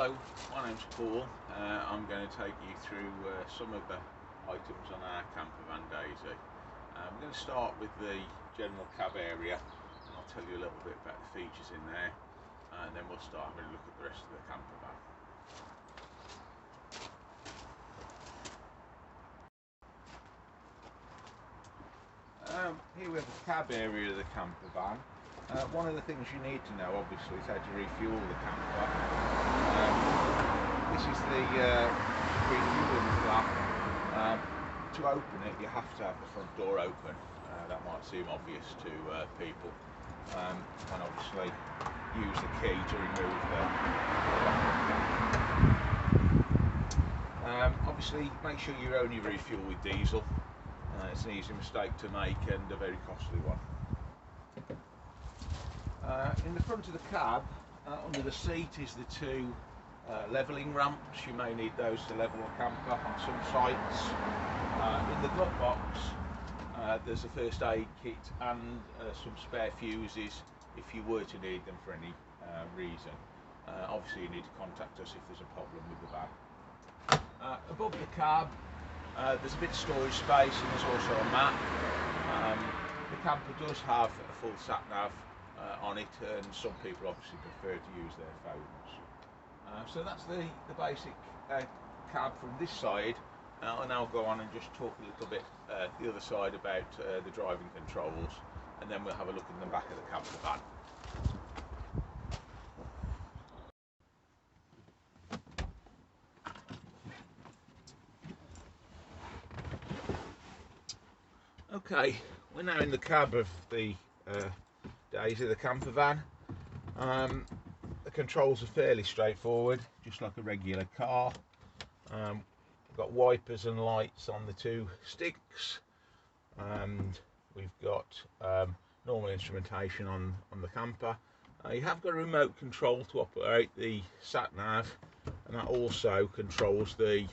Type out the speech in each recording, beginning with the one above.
Hello, my name's Paul. I'm going to take you through some of the items on our camper van Daisy. We're going to start with the general cab area, and I'll tell you a little bit about the features in there, and then we'll start having a look at the rest of the camper van. Here we have the cab area of the camper van. One of the things you need to know, obviously, is how to refuel the camper. This is the refueling flap. To open it, you have to have the front door open. That might seem obvious to people. And obviously, use the key to remove the lock. Obviously, make sure you only refuel with diesel. It's an easy mistake to make and a very costly one. In the front of the cab, under the seat, is the two levelling ramps. You may need those to level a camper on some sites. In the glove box, there's a first aid kit and some spare fuses if you were to need them for any reason. Obviously, you need to contact us if there's a problem with the van. Above the cab, there's a bit of storage space, and there's also a map. The camper does have a full sat nav on it, and some people obviously prefer to use their phones. So that's the basic cab from this side. I'll now go on and just talk a little bit the other side about the driving controls, and then we'll have a look in the back of the camper van. Okay, we're now in the cab of the Daisy, the camper van. The controls are fairly straightforward, just like a regular car. We've got wipers and lights on the two sticks, and we've got normal instrumentation on the camper. You have got a remote control to operate the sat nav, and that also controls the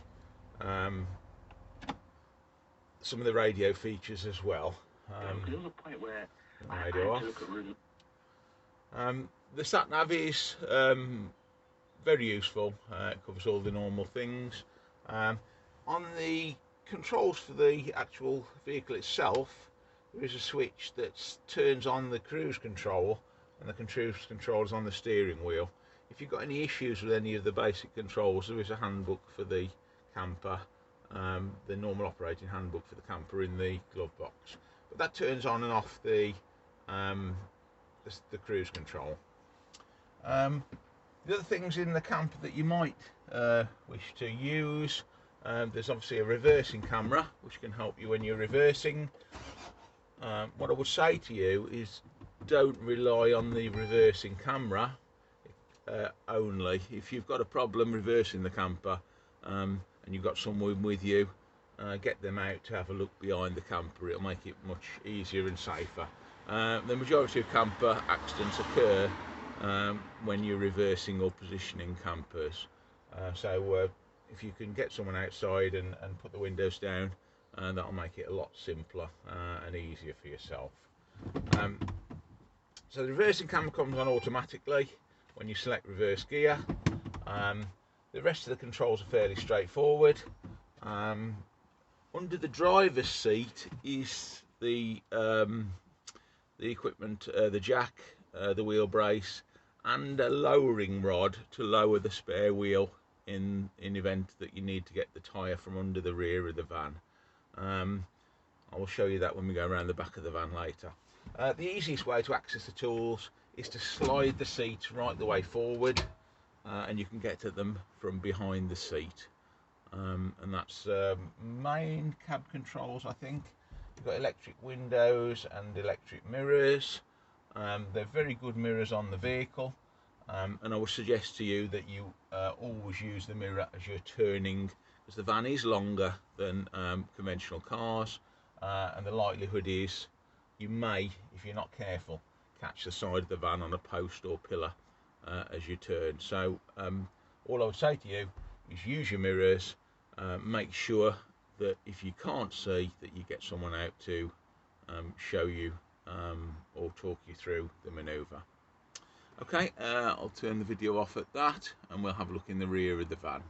some of the radio features as well. Radio off. The sat nav is very useful. It covers all the normal things. On the controls for the actual vehicle itself, there is a switch that turns on the cruise control, and the cruise control is on the steering wheel. If you've got any issues with any of the basic controls, there is a handbook for the camper, the normal operating handbook for the camper in the glove box. But that turns on and off the cruise control. The other things in the camper that you might wish to use, there's obviously a reversing camera which can help you when you're reversing. What I would say to you is don't rely on the reversing camera only. If you've got a problem reversing the camper and you've got someone with you, get them out to have a look behind the camper. It'll make it much easier and safer. The majority of camper accidents occur when you're reversing or positioning campers. So if you can get someone outside and put the windows down, that'll make it a lot simpler and easier for yourself. So the reversing camera comes on automatically when you select reverse gear. The rest of the controls are fairly straightforward. Under the driver's seat is the equipment, the jack, the wheel brace, and a lowering rod to lower the spare wheel in event that you need to get the tyre from under the rear of the van. I will show you that when we go around the back of the van later. The easiest way to access the tools is to slide the seat right the way forward, and you can get to them from behind the seat. And that's main cab controls, I think. You've got electric windows and electric mirrors. They're very good mirrors on the vehicle, and I would suggest to you that you always use the mirror as you're turning, because the van is longer than conventional cars, and the likelihood is you may, if you're not careful, catch the side of the van on a post or pillar as you turn. So all I would say to you is use your mirrors. Make sure that if you can't see, that you get someone out to show you or talk you through the manoeuvre. Okay, I'll turn the video off at that and we'll have a look in the rear of the van.